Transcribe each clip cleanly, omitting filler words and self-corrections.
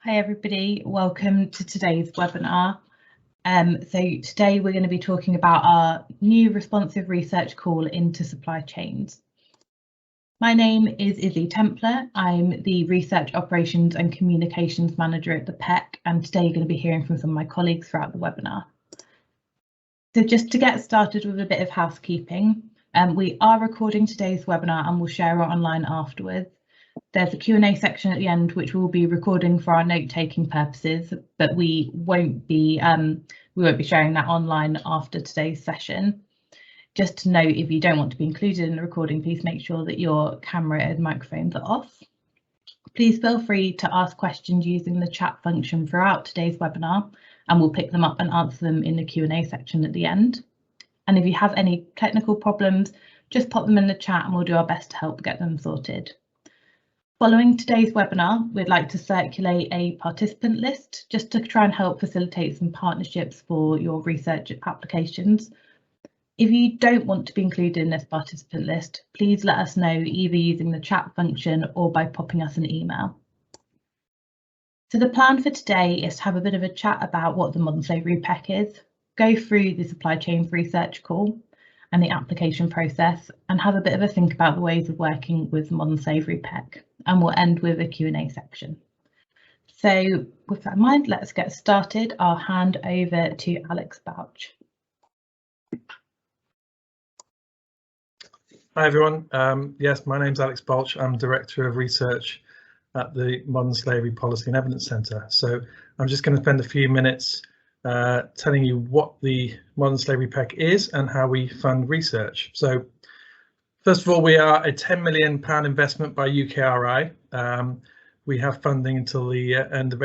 Hi everybody, welcome to today's webinar. So today we're going to be talking about our new responsive research call into supply chains. My name is Izzy Templer. I'm the Research Operations and Communications Manager at the PEC, and today you're going to be hearing from some of my colleagues throughout the webinar. So just to get started with a bit of housekeeping, we are recording today's webinar and we'll share it online afterwards. There's a Q&A section at the end which we'll be recording for our note-taking purposes, but we won't be sharing that online after today's session. Just to note, if you don't want to be included in the recording, please make sure that your camera and microphones are off. Please feel free to ask questions using the chat function throughout today's webinar, and we'll pick them up and answer them in the Q&A section at the end. And if you have any technical problems, just pop them in the chat and we'll do our best to help get them sorted. Following today's webinar, we'd like to circulate a participant list just to try and help facilitate some partnerships for your research applications. If you don't want to be included in this participant list, please let us know either using the chat function or by popping us an email. So the plan for today is to have a bit of a chat about what the Modern Slavery PEC is, go through the supply chains research call and the application process, and have a bit of a think about the ways of working with Modern Slavery PEC. And we'll end with a Q&A section. So with that in mind, let's get started. I'll hand over to Alex Bouch. Hi everyone. Yes, my name's Alex Bouch. I'm Director of Research at the Modern Slavery Policy and Evidence Centre. So I'm just going to spend a few minutes telling you what the Modern Slavery PEC is and how we fund research. So first of all, we are a £10 million investment by UKRI. We have funding until the end of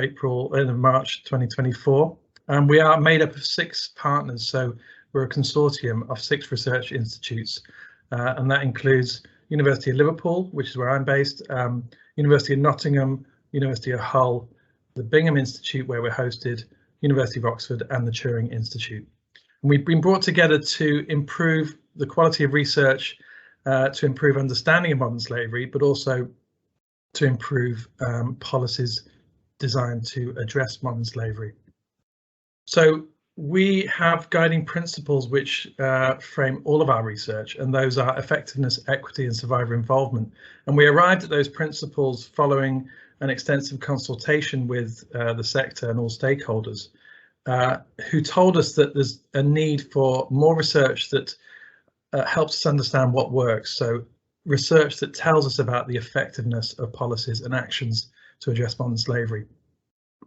March 2024. And we are made up of 6 partners. So we're a consortium of 6 research institutes. And that includes University of Liverpool, which is where I'm based, University of Nottingham, University of Hull, the Bingham Institute, where we're hosted, University of Oxford, and the Turing Institute. And we've been brought together to improve the quality of research, to improve understanding of modern slavery, but also to improve policies designed to address modern slavery. So we have guiding principles which frame all of our research, and those are effectiveness, equity, and survivor involvement. And we arrived at those principles following an extensive consultation with the sector and all stakeholders, who told us that there's a need for more research that helps us understand what works. So research that tells us about the effectiveness of policies and actions to address modern slavery.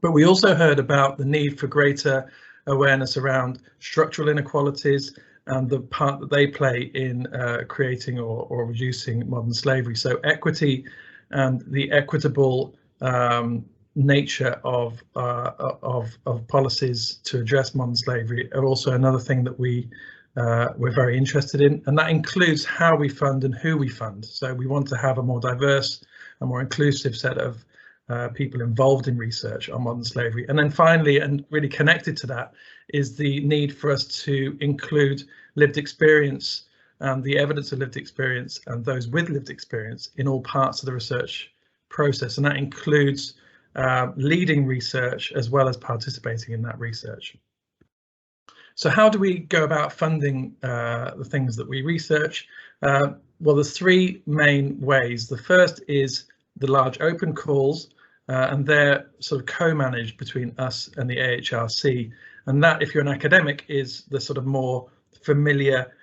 But we also heard about the need for greater awareness around structural inequalities and the part that they play in creating or reducing modern slavery. So equity and the equitable nature of policies to address modern slavery are also another thing that we're very interested in, and that includes how we fund and who we fund. So we want to have a more diverse and more inclusive set of people involved in research on modern slavery. And then finally, and really connected to that, is the need for us to include lived experience and the evidence of lived experience and those with lived experience in all parts of the research process. And that includes leading research as well as participating in that research. So how do we go about funding the things that we research? Well, there's 3 main ways. The first is the large open calls, and they're sort of co-managed between us and the AHRC. And that, if you're an academic, is the sort of more familiar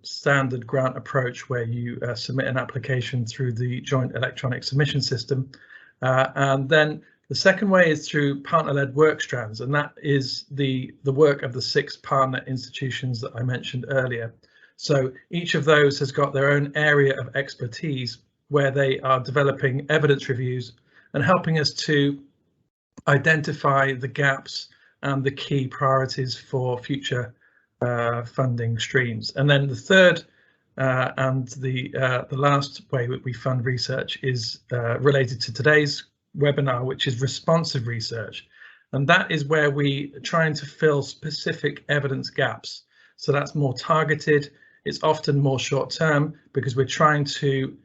standard grant approach where you submit an application through the joint electronic submission system. And then the second way is through partner-led work strands, and that is the work of the 6 partner institutions that I mentioned earlier. So each of those has got their own area of expertise where they are developing evidence reviews and helping us to identify the gaps and the key priorities for future funding streams. And then the third and the last way that we fund research is related to today's webinar, which is responsive research. And that is where we are trying to fill specific evidence gaps. So that's more targeted. It's often more short term because we're trying to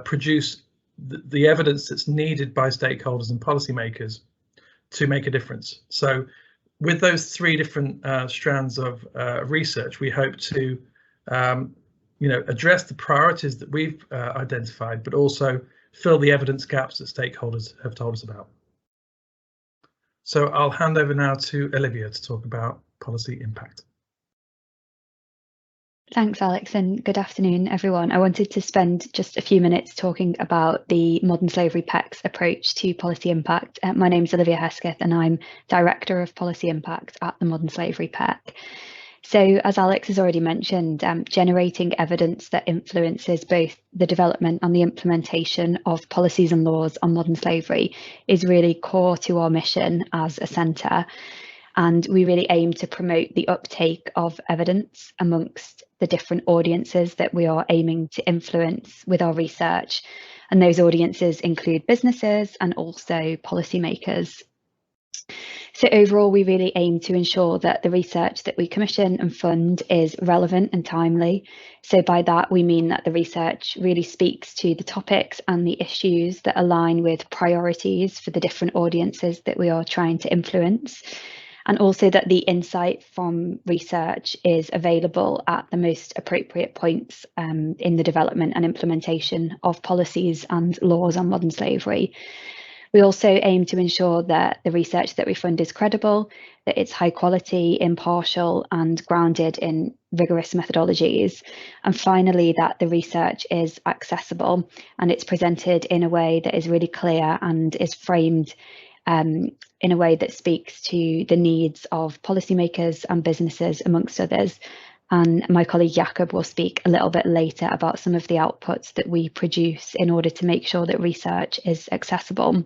produce the evidence that's needed by stakeholders and policymakers to make a difference. So with those three different strands of research, we hope to address the priorities that we've identified, but also fill the evidence gaps that stakeholders have told us about. So I'll hand over now to Olivia to talk about policy impact. Thanks, Alex, and good afternoon, everyone. I wanted to spend just a few minutes talking about the Modern Slavery PEC's approach to policy impact. My name's Olivia Hesketh, and I'm Director of Policy Impact at the Modern Slavery PEC. So, as Alex has already mentioned, generating evidence that influences both the development and the implementation of policies and laws on modern slavery is really core to our mission as a centre. And we really aim to promote the uptake of evidence amongst the different audiences that we are aiming to influence with our research. And those audiences include businesses and also policymakers. So overall, we really aim to ensure that the research that we commission and fund is relevant and timely. So by that, we mean that the research really speaks to the topics and the issues that align with priorities for the different audiences that we are trying to influence. And also that the insight from research is available at the most appropriate points in the development and implementation of policies and laws on modern slavery. We also aim to ensure that the research that we fund is credible, that it's high quality, impartial, and grounded in rigorous methodologies. And finally, that the research is accessible and it's presented in a way that is really clear and is framed in a way that speaks to the needs of policymakers and businesses, amongst others. And my colleague Jakob will speak a little bit later about some of the outputs that we produce in order to make sure that research is accessible.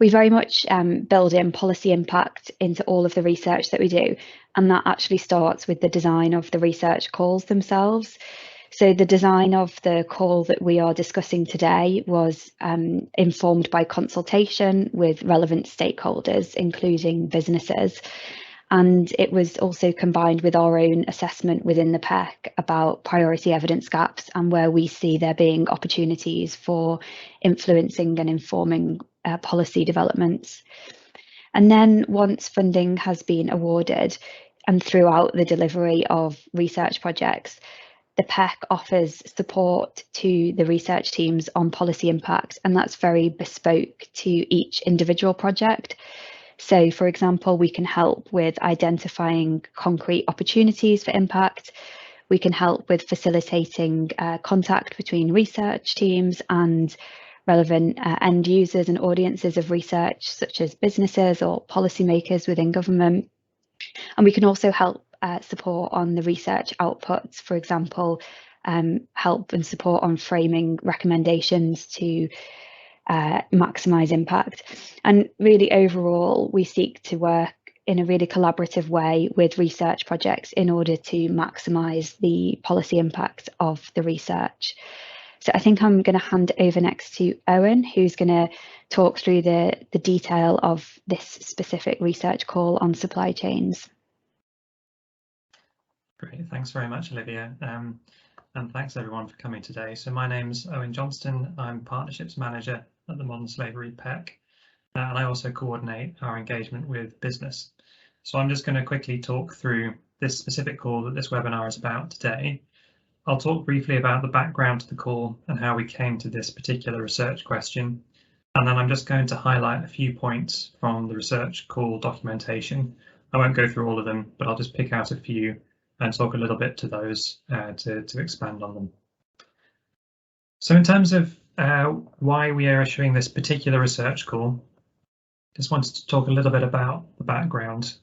We very much build in policy impact into all of the research that we do, and that actually starts with the design of the research calls themselves. So the design of the call that we are discussing today was informed by consultation with relevant stakeholders, including businesses. And it was also combined with our own assessment within the PEC about priority evidence gaps and where we see there being opportunities for influencing and informing policy developments. And then once funding has been awarded and throughout the delivery of research projects, the PEC offers support to the research teams on policy impact, and that's very bespoke to each individual project. So, for example, we can help with identifying concrete opportunities for impact. We can help with facilitating contact between research teams and relevant end users and audiences of research, such as businesses or policymakers within government. And we can also help support on the research outputs, for example, help and support on framing recommendations to maximise impact. And really overall, we seek to work in a really collaborative way with research projects in order to maximise the policy impact of the research. So I think I'm going to hand over next to Owen, who's going to talk through the detail of this specific research call on supply chains. Great, thanks very much, Olivia. And thanks everyone for coming today. So my name's Owen Johnston. I'm Partnerships Manager at the Modern Slavery PEC, and I also coordinate our engagement with business. So I'm just going to quickly talk through this specific call that this webinar is about today. I'll talk briefly about the background to the call and how we came to this particular research question. And then I'm just going to highlight a few points from the research call documentation. I won't go through all of them, but I'll just pick out a few and talk a little bit to those to expand on them. So in terms of why we are issuing this particular research call, just wanted to talk a little bit about the background.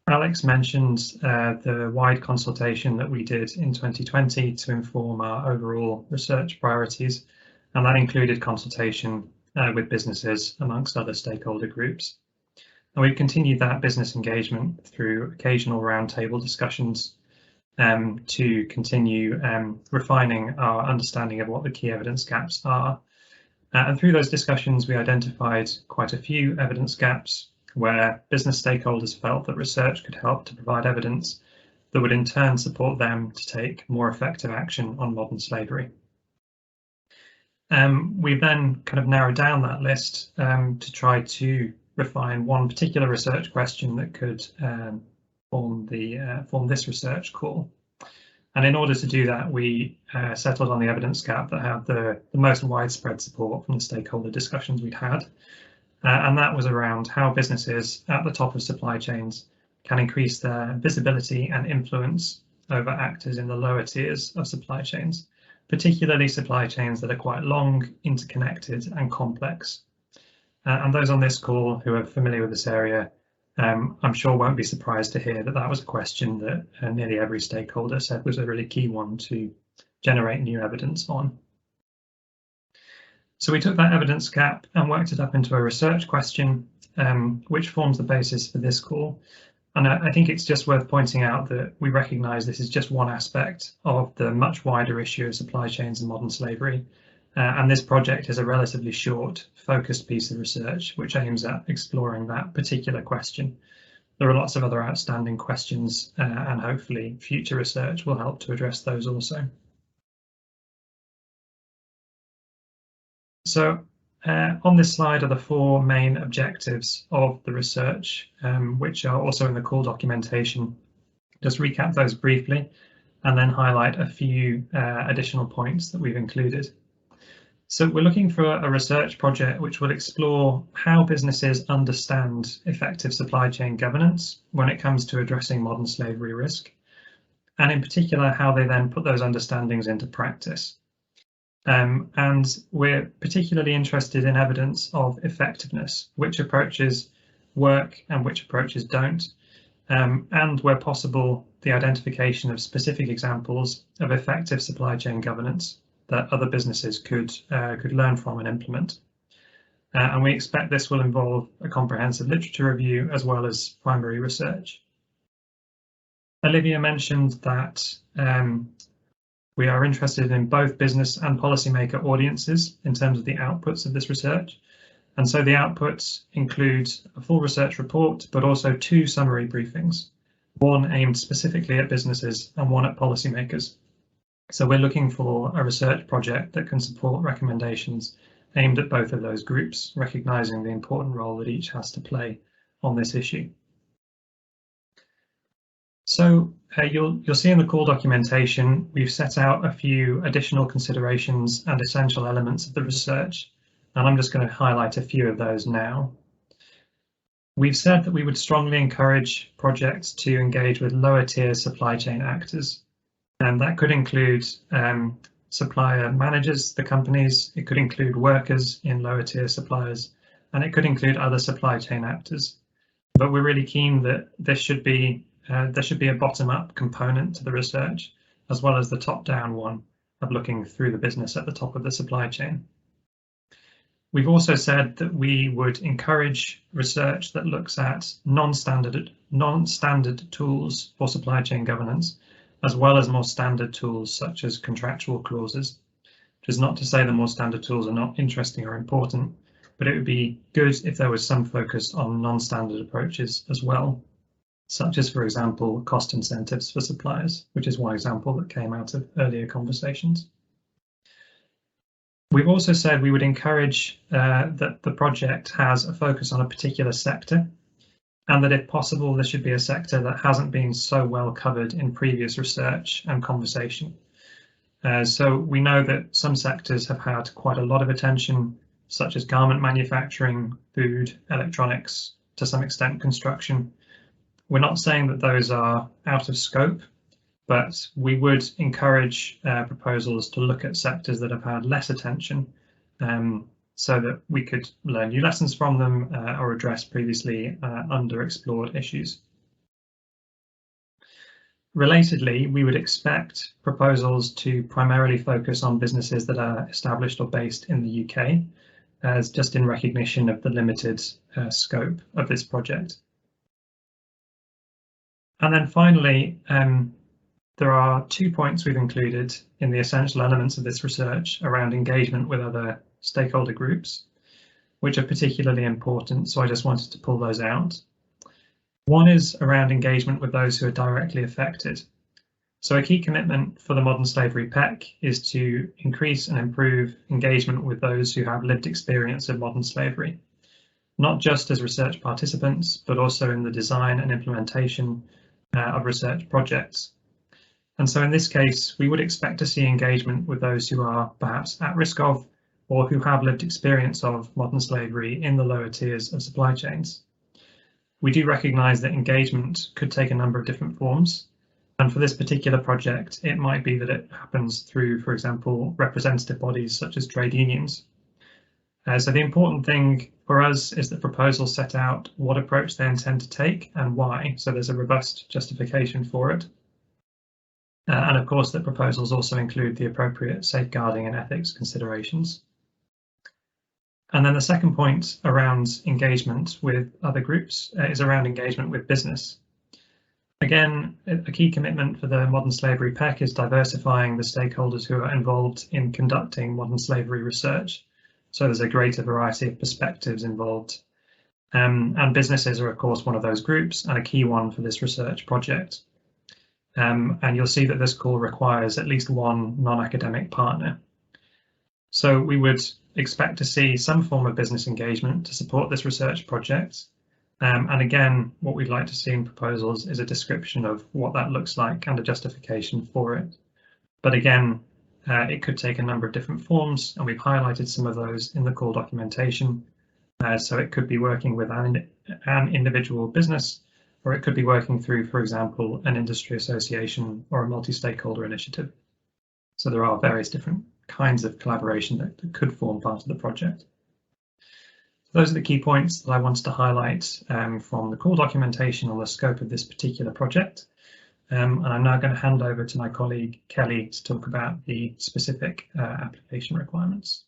Alex mentioned the wide consultation that we did in 2020 to inform our overall research priorities, and that included consultation with businesses amongst other stakeholder groups. And we've continued that business engagement through occasional roundtable discussions to continue refining our understanding of what the key evidence gaps are. And through those discussions, we identified quite a few evidence gaps where business stakeholders felt that research could help to provide evidence that would in turn support them to take more effective action on modern slavery. We then kind of narrowed down that list to try to refine one particular research question that could form this research call. And in order to do that, we settled on the evidence gap that had the most widespread support from the stakeholder discussions we'd had. And that was around how businesses at the top of supply chains can increase their visibility and influence over actors in the lower tiers of supply chains, particularly supply chains that are quite long, interconnected and complex. And those on this call who are familiar with this area, I'm sure won't be surprised to hear that that was a question that nearly every stakeholder said was a really key one to generate new evidence on. So we took that evidence gap and worked it up into a research question, which forms the basis for this call. And I think it's just worth pointing out that we recognise this is just one aspect of the much wider issue of supply chains and modern slavery. And this project is a relatively short, focused piece of research which aims at exploring that particular question. There are lots of other outstanding questions and hopefully future research will help to address those also. So on this slide are the four main objectives of the research, which are also in the call documentation. Just recap those briefly and then highlight a few additional points that we've included. So we're looking for a research project which will explore how businesses understand effective supply chain governance when it comes to addressing modern slavery risk, and in particular how they then put those understandings into practice. And we're particularly interested in evidence of effectiveness, which approaches work and which approaches don't, and where possible, the identification of specific examples of effective supply chain governance that other businesses could learn from and implement. And we expect this will involve a comprehensive literature review as well as primary research. Olivia mentioned that we are interested in both business and policymaker audiences in terms of the outputs of this research. And so the outputs include a full research report, but also two summary briefings, one aimed specifically at businesses and one at policymakers. So we're looking for a research project that can support recommendations aimed at both of those groups, recognising the important role that each has to play on this issue. So you'll see in the call documentation, we've set out a few additional considerations and essential elements of the research, and I'm just going to highlight a few of those now. We've said that we would strongly encourage projects to engage with lower tier supply chain actors, and that could include supplier managers, the companies, it could include workers in lower tier suppliers, and it could include other supply chain actors. But we're really keen that there should be a bottom-up component to the research, as well as the top-down one of looking through the business at the top of the supply chain. We've also said that we would encourage research that looks at non-standard tools for supply chain governance, as well as more standard tools such as contractual clauses, which is not to say the more standard tools are not interesting or important, but it would be good if there was some focus on non-standard approaches as well, such as, for example, cost incentives for suppliers, which is one example that came out of earlier conversations. We've also said we would encourage that the project has a focus on a particular sector, and that if possible, there should be a sector that hasn't been so well covered in previous research and conversation. So we know that some sectors have had quite a lot of attention, such as garment manufacturing, food, electronics, to some extent construction. We're not saying that those are out of scope, but we would encourage proposals to look at sectors that have had less attention, so that we could learn new lessons from them or address previously underexplored issues. Relatedly, we would expect proposals to primarily focus on businesses that are established or based in the UK, as just in recognition of the limited scope of this project. And then finally, there are 2 points we've included in the essential elements of this research around engagement with other stakeholder groups, which are particularly important, so I just wanted to pull those out. One is around engagement with those who are directly affected. So a key commitment for the Modern Slavery PEC is to increase and improve engagement with those who have lived experience of modern slavery, not just as research participants, but also in the design and implementation of research projects. And so in this case, we would expect to see engagement with those who are perhaps at risk of or who have lived experience of modern slavery in the lower tiers of supply chains. We do recognise that engagement could take a number of different forms. And for this particular project, it might be that it happens through, for example, representative bodies such as trade unions. So the important thing for us is that proposals set out what approach they intend to take and why. So there's a robust justification for it. And of course, that proposals also include the appropriate safeguarding and ethics considerations. And then the second point around engagement with other groups is around engagement with business. Again, a key commitment for the Modern Slavery PEC is diversifying the stakeholders who are involved in conducting modern slavery research. So there's a greater variety of perspectives involved. And businesses are, of course, one of those groups and a key one for this research project. And you'll see that this call requires at least one non-academic partner. So we would expect to see some form of business engagement to support this research project. And again, what we'd like to see in proposals is a description of what that looks like and a justification for it. But again, it could take a number of different forms, and we've highlighted some of those in the call documentation. So it could be working with an individual business, or it could be working through, for example, an industry association or a multi-stakeholder initiative. So there are various different kinds of collaboration that could form part of the project. Those are the key points that I wanted to highlight from the call documentation on the scope of this particular project. And I'm now going to hand over to my colleague Kelly to talk about the specific application requirements.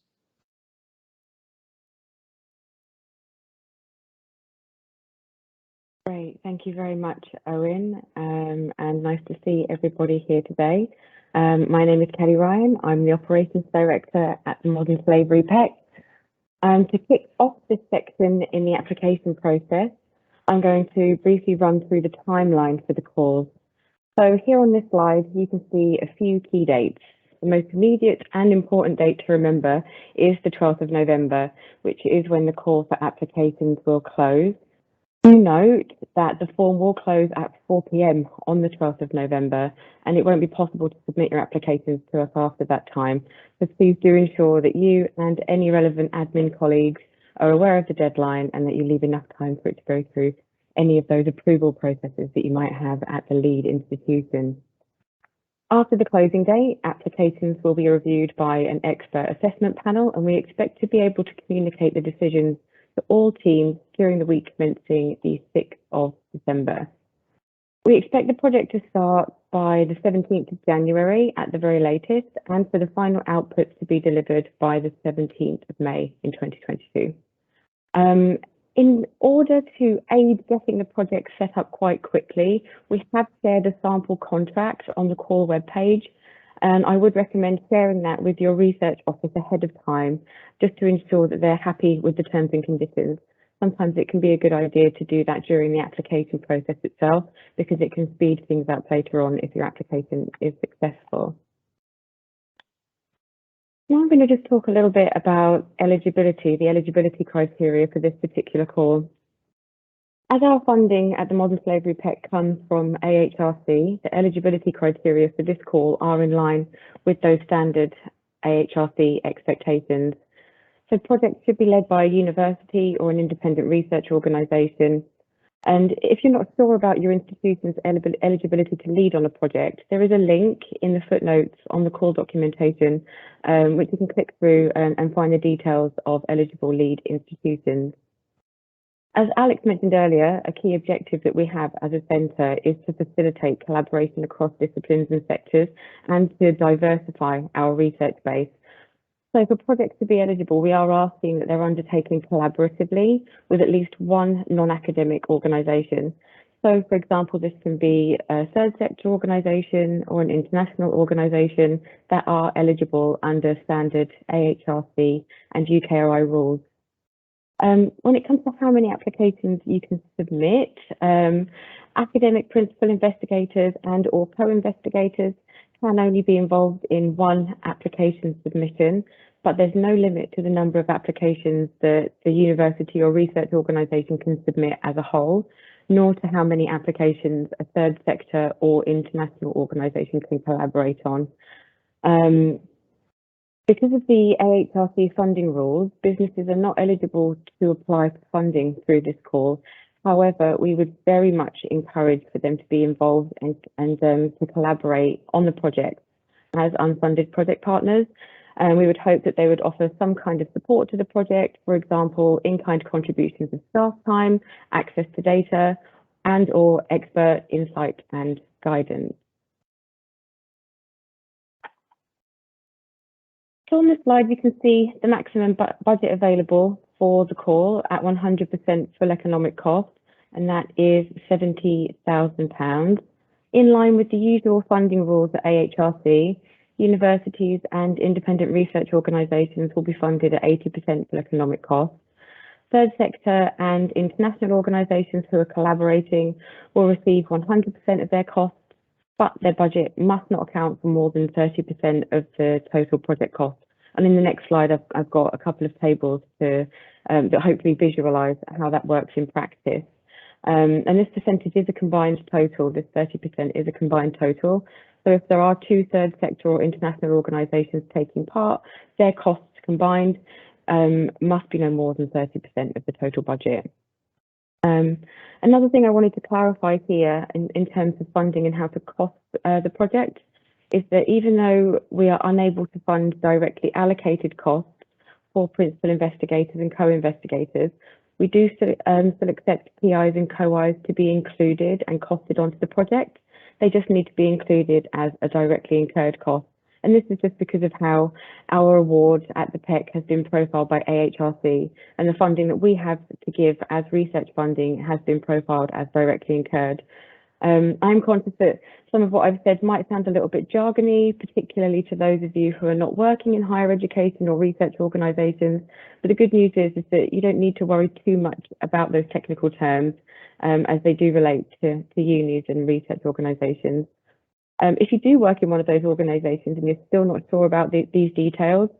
Great, thank you very much, Owen, and nice to see everybody here today. My name is Kelly Ryan. I'm the Operations Director at the Modern Slavery PEC. To kick off this section in the application process, I'm going to briefly run through the timeline for the calls. So here on this slide, you can see a few key dates. The most immediate and important date to remember is the 12th of November, which is when the call for applications will close. Do note that the form will close at 4 p.m. on the 12th of November, and it won't be possible to submit your applications to us after that time. So please do ensure that you and any relevant admin colleagues are aware of the deadline and that you leave enough time for it to go through any of those approval processes that you might have at the lead institution. After the closing date, applications will be reviewed by an expert assessment panel, and we expect to be able to communicate the decisions to all teams during the week commencing the 6th of December. We expect the project to start by the 17th of January at the very latest, and for the final outputs to be delivered by the 17th of May in 2022. In order to aid getting the project set up quite quickly, we have shared a sample contract on the call webpage, and I would recommend sharing that with your research office ahead of time, just to ensure that they're happy with the terms and conditions. Sometimes it can be a good idea to do that during the application process itself, because it can speed things up later on if your application is successful. Now I'm going to just talk a little bit about eligibility, the eligibility criteria for this particular call. As our funding at the Modern Slavery PEC comes from AHRC, the eligibility criteria for this call are in line with those standard AHRC expectations. So projects should be led by a university or an independent research organisation. And if you're not sure about your institution's eligibility to lead on a project, there is a link in the footnotes on the call documentation, which you can click through and find the details of eligible lead institutions. As Alex mentioned earlier, a key objective that we have as a centre is to facilitate collaboration across disciplines and sectors and to diversify our research base. So for projects to be eligible, we are asking that they're undertaken collaboratively with at least one non-academic organisation. So for example, this can be a third sector organisation or an international organisation that are eligible under standard AHRC and UKRI rules. When it comes to how many applications you can submit, academic principal investigators and or co-investigators can only be involved in one application submission, but there's no limit to the number of applications that the university or research organisation can submit as a whole, nor to how many applications a third sector or international organisation can collaborate on. Because of the AHRC funding rules, businesses are not eligible to apply for funding through this call. However, we would very much encourage for them to be involved and to collaborate on the project as unfunded project partners. And we would hope that they would offer some kind of support to the project, for example, in-kind contributions of staff time, access to data, and or expert insight and guidance. So on this slide, you can see the maximum budget available for the call at 100% full economic cost, and that is £70,000. In line with the usual funding rules at AHRC, universities and independent research organisations will be funded at 80% full economic cost. Third sector and international organisations who are collaborating will receive 100% of their costs, but their budget must not account for more than 30% of the total project cost. And in the next slide, I've got a couple of tables to that hopefully visualise how that works in practice. And this percentage is a combined total. This 30% is a combined total. So if there are two third sector or international organisations taking part, their costs combined must be no more than 30% of the total budget. Another thing I wanted to clarify here in terms of funding and how to cost the project is that even though we are unable to fund directly allocated costs for principal investigators and co-investigators, we do still accept PIs and co-Is to be included and costed onto the project. They just need to be included as a directly incurred cost. And this is just because of how our award at the PEC has been profiled by AHRC, and the funding that we have to give as research funding has been profiled as directly incurred. I'm conscious that some of what I've said might sound a little bit jargony, particularly to those of you who are not working in higher education or research organisations. But the good news is that you don't need to worry too much about those technical terms as they do relate to unis and research organisations. If you do work in one of those organisations and you're still not sure about these details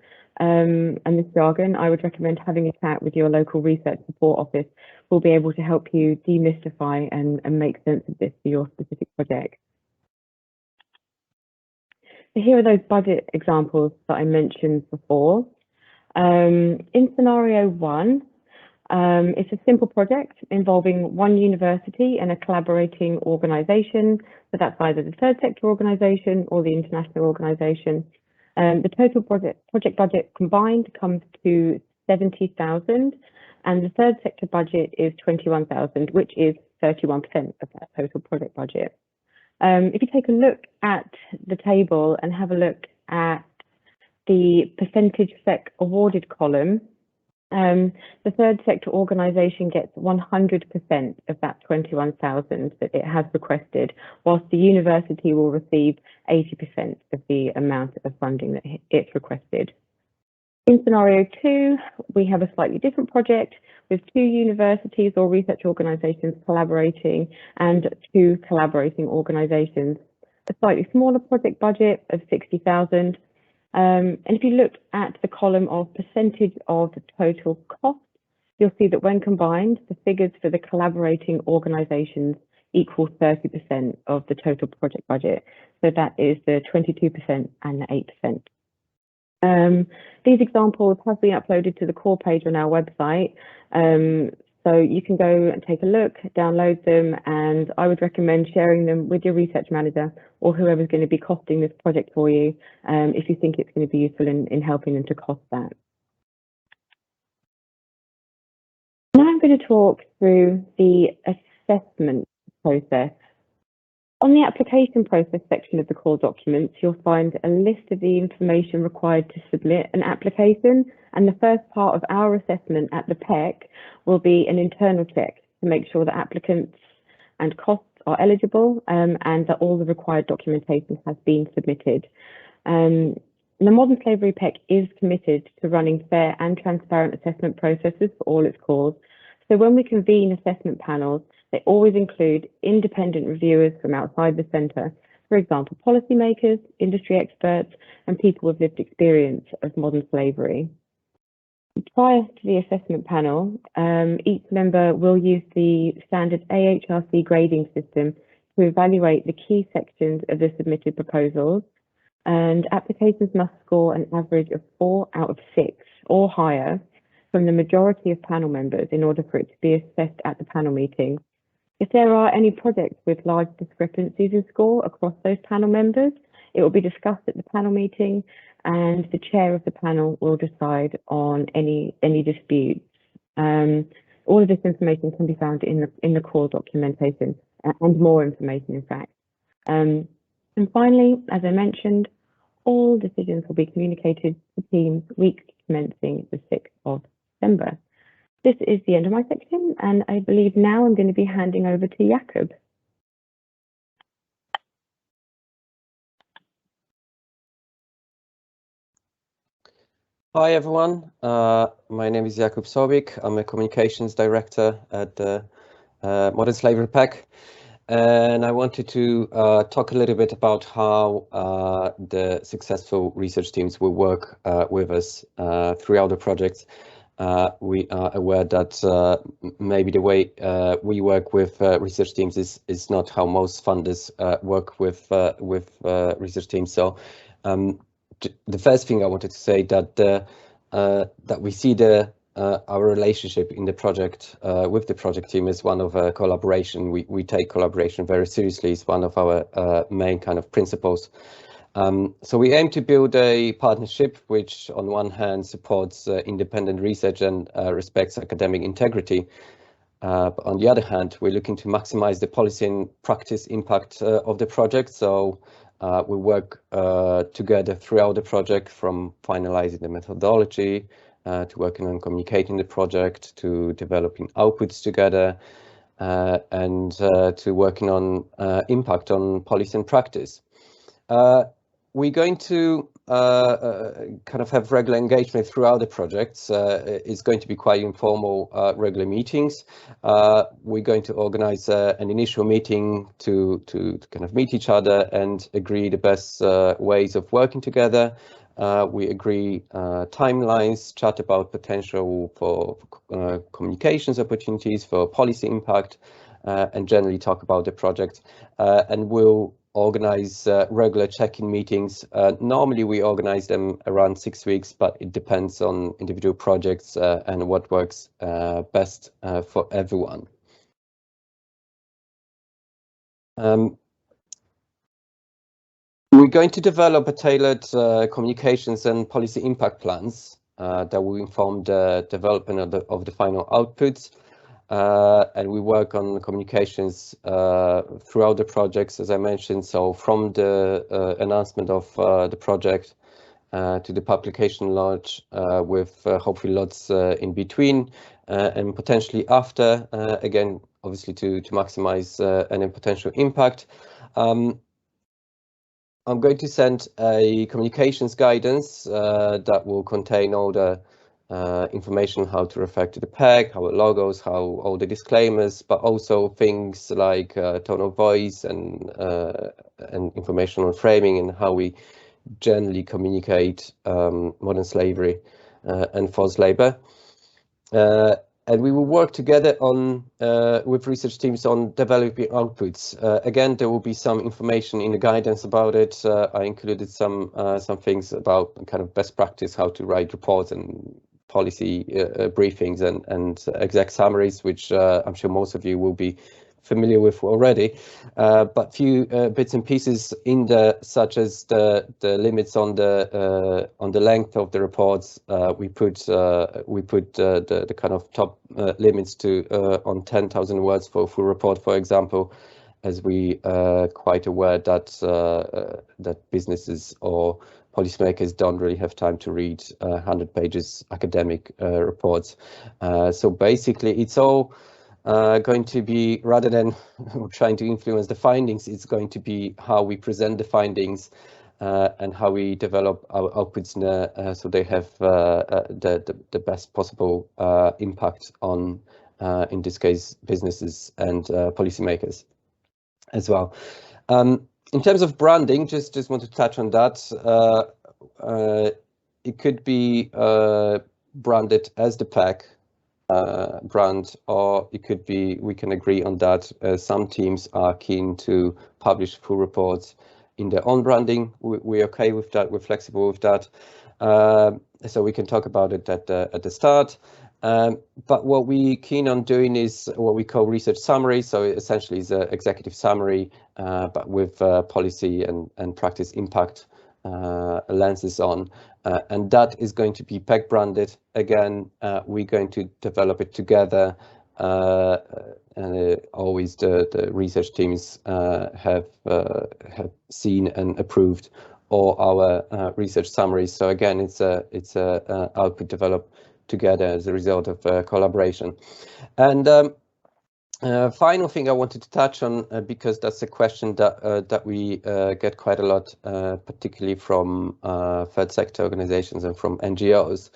and this jargon, I would recommend having a chat with your local research support office. We'll be able to help you demystify and make sense of this for your specific project. So here are those budget examples that I mentioned before. In scenario one, it's a simple project involving one university and a collaborating organisation. So that's either the third sector organisation or the international organisation. The total project budget combined comes to 70,000, and the third sector budget is 21,000, which is 31% of that total project budget. If you take a look at the table and have a look at the percentage SEC awarded column, the third sector organisation gets 100% of that 21,000 that it has requested, whilst the university will receive 80% of the amount of funding that it's requested. In scenario two, we have a slightly different project with two universities or research organisations collaborating and two collaborating organisations. A slightly smaller project budget of 60,000. And if you look at the column of percentage of the total cost, you'll see that when combined, the figures for the collaborating organisations equal 30% of the total project budget. So that is the 22% and the 8%. These examples have been uploaded to the core page on our website. So you can go and take a look, download them, and I would recommend sharing them with your research manager or whoever's going to be costing this project for you, if you think it's going to be useful in helping them to cost that. Now I'm going to talk through the assessment process. On the application process section of the core documents, you'll find a list of the information required to submit an application, and the first part of our assessment at the PEC will be an internal check to make sure that applicants and costs are eligible and that all the required documentation has been submitted. The Modern Slavery PEC is committed to running fair and transparent assessment processes for all its calls. So when we convene assessment panels, they always include independent reviewers from outside the centre, for example, policymakers, industry experts, and people with lived experience of modern slavery. Prior to the assessment panel, each member will use the standard AHRC grading system to evaluate the key sections of the submitted proposals, and applications must score an average of 4 out of 6 or higher from the majority of panel members in order for it to be assessed at the panel meeting. If there are any projects with large discrepancies in score across those panel members, it will be discussed at the panel meeting, and the chair of the panel will decide on any disputes. All of this information can be found in the core documentation, and more information, in fact. And finally, as I mentioned, all decisions will be communicated to teams week commencing the 6th of December. This is the end of my section, and I believe now I'm going to be handing over to Jakob. Hi everyone, my name is Jakub Sobik. I'm a communications director at the Modern Slavery PEC, and I wanted to talk a little bit about how the successful research teams will work with us throughout the project. We are aware that maybe the way we work with research teams is not how most funders work with research teams. So the first thing I wanted to say that we see our relationship in the project with the project team is one of collaboration. We take collaboration very seriously. It's one of our main kind of principles. So we aim to build a partnership which on one hand supports independent research and respects academic integrity. But on the other hand, we're looking to maximize the policy and practice impact of the project. So we work together throughout the project, from finalizing the methodology to working on communicating the project, to developing outputs together, and to working on impact on policy and practice. We're going to kind of have regular engagement throughout the projects. It's going to be quite informal, regular meetings. We're going to organize an initial meeting to kind of meet each other and agree the best ways of working together. We agree timelines, chat about potential for communications opportunities, for policy impact, and generally talk about the project. And we'll organize regular check-in meetings. Normally we organize them around 6 weeks, but it depends on individual projects and what works best for everyone. We're going to develop a tailored communications and policy impact plans that will inform the development of the final outputs. And we work on communications throughout the projects, as I mentioned. So from the announcement of the project to the publication launch, with hopefully lots in between and potentially after, again, obviously to maximize any potential impact. I'm going to send a communications guidance that will contain all the information how to refer to the PEC, our logos, how all the disclaimers, but also things like tone of voice and information on framing and how we generally communicate modern slavery and forced labor. And we will work together on with research teams on developing outputs. Again, there will be some information in the guidance about it. I included some things about kind of best practice, how to write reports and policy briefings and exec summaries, which I'm sure most of you will be familiar with already, but few bits and pieces in there, such as the limits on the length of the reports. We put the kind of top limits to on 10,000 words for a full report, for example, as we quite aware that that businesses or policymakers don't really have time to read 100 pages academic reports. So basically, it's all going to be, rather than trying to influence the findings, it's going to be how we present the findings and how we develop our outputs so they have the best possible impact on, in this case, businesses and policymakers as well. In terms of branding, just want to touch on that. It could be branded as the PEC brand, or it could be, we can agree on that. Some teams are keen to publish full reports in their own branding. We're okay with that, we're flexible with that. So we can talk about it at the start. But what we're keen on doing is what we call research summary. So essentially it's an executive summary, but with policy and practice impact lenses on. And that is going to be PEC branded. Again, we're going to develop it together. And always the research teams have seen and approved all our research summaries. So again, it's a output developed together as a result of collaboration. And final thing I wanted to touch on, because that's a question that we get quite a lot, particularly from third sector organizations and from NGOs.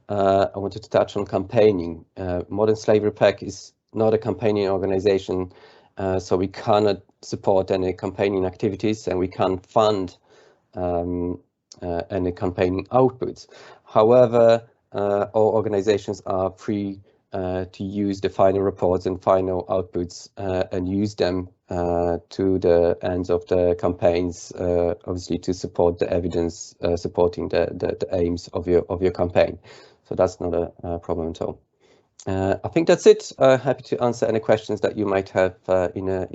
I wanted to touch on campaigning. Modern Slavery PEC is not a campaigning organization, so we cannot support any campaigning activities, and we can't fund any campaigning outputs. However, all organizations are free to use the final reports and final outputs and use them to the ends of the campaigns, obviously to support the evidence supporting the aims of your campaign. So that's not a problem at all. I think that's it. Happy to answer any questions that you might have in a